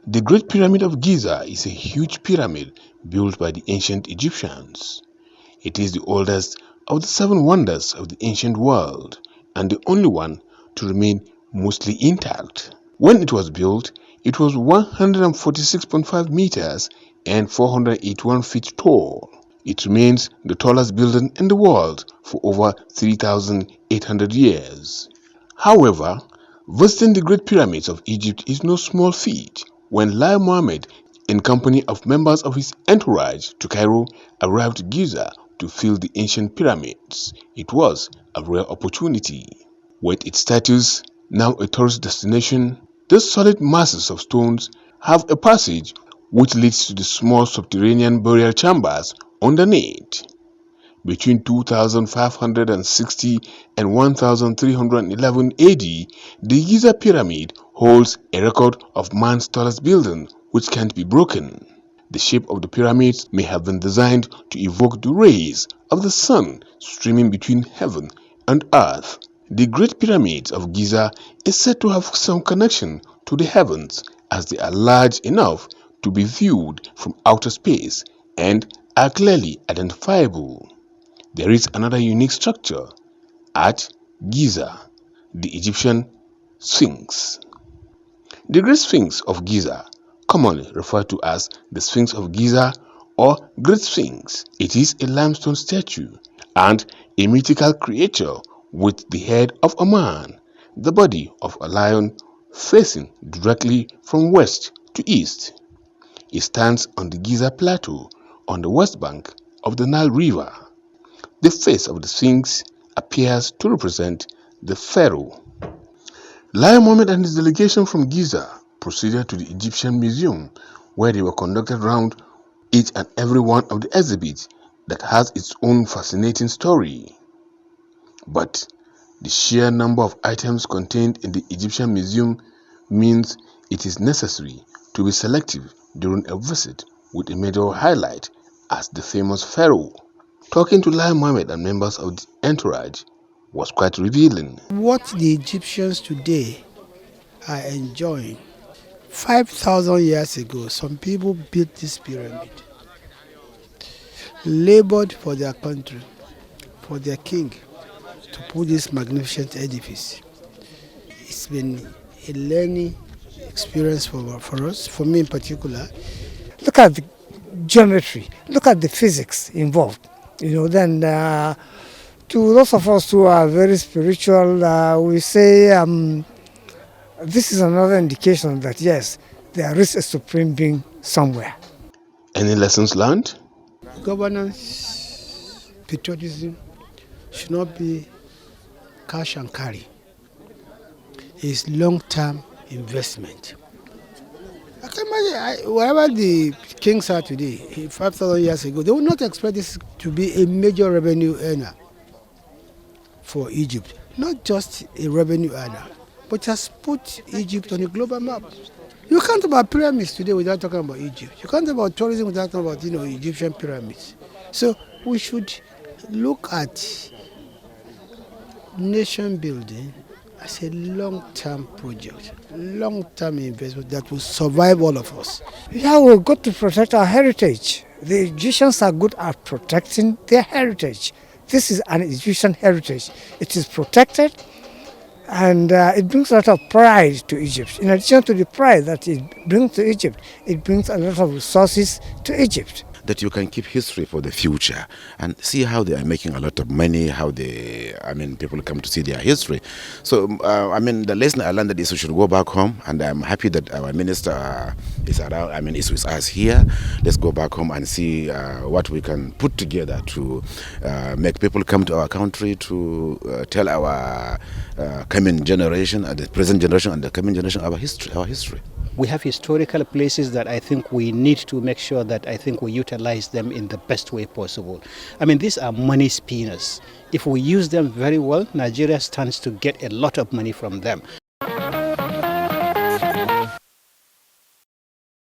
The Great Pyramid of Giza is a huge pyramid built by the ancient Egyptians. It is the oldest of the seven wonders of the ancient world and the only one to remain mostly intact. When it was built, it was 146.5 meters and 481 feet tall. It remains the tallest building in the world for over 3,800 years. However, visiting the Great Pyramids of Egypt is no small feat. When Lai Mohammed, in company of members of his entourage to Cairo, arrived at Giza to feel the ancient pyramids, it was a rare opportunity. With its status now a tourist destination, these solid masses of stones have a passage which leads to the small subterranean burial chambers underneath. Between 2560 and 1311 AD, the Giza Pyramid holds a record of man's tallest building which can't be broken. The shape of the pyramids may have been designed to evoke the rays of the sun streaming between heaven and earth. The Great Pyramids of Giza is said to have some connection to the heavens as they are large enough to be viewed from outer space and are clearly identifiable. There is another unique structure at Giza, the Egyptian Sphinx. The Great Sphinx of Giza, commonly referred to as the Sphinx of Giza or Great Sphinx, it is a limestone statue and a mythical creature with the head of a man, the body of a lion facing directly from west to east. It stands on the Giza Plateau on the west bank of the Nile River. The face of the Sphinx appears to represent the pharaoh. Lai Mohammed and his delegation from Giza proceeded to the Egyptian Museum, where they were conducted round each and every one of the exhibits that has its own fascinating story. But the sheer number of items contained in the Egyptian Museum means it is necessary to be selective during a visit with a major highlight as the famous pharaoh. Talking to Lai Mohammed and members of the entourage was quite revealing. What the Egyptians today are enjoying, 5,000 years ago, some people built this pyramid, labored for their country, for their king, to put this magnificent edifice. It's been a learning experience for us, for me in particular. Look at the geometry, look at the physics involved. Then to those of us who are very spiritual, we say this is another indication that yes, there is a supreme being somewhere. Any lessons learned? Governance, patriotism should not be cash and carry. It's long-term investment. I can imagine wherever the kings are today, 5,000 years ago, they would not expect this to be a major revenue earner for Egypt. Not just a revenue earner, but just put Egypt on a global map. You can't talk about pyramids today without talking about Egypt. You can't talk about tourism without talking about Egyptian pyramids. So we should look at nation building as a long-term project, long-term investment that will survive all of us. Yeah, we've got to protect our heritage. The Egyptians are good at protecting their heritage. This is an Egyptian heritage. It is protected, and it brings a lot of pride to Egypt. In addition to the pride that it brings to Egypt, it brings a lot of resources to Egypt. That you can keep history for the future and see how they are making a lot of money, how people come to see their history. So, the lesson I learned is we should go back home, and I'm happy that our minister is around, is with us here. Let's go back home and see what we can put together to make people come to our country to tell our coming generation, and the present generation and the coming generation our history. We have historical places that I think we need to make sure that we utilize them in the best way possible. These are money spinners. If we use them very well, Nigeria stands to get a lot of money from them.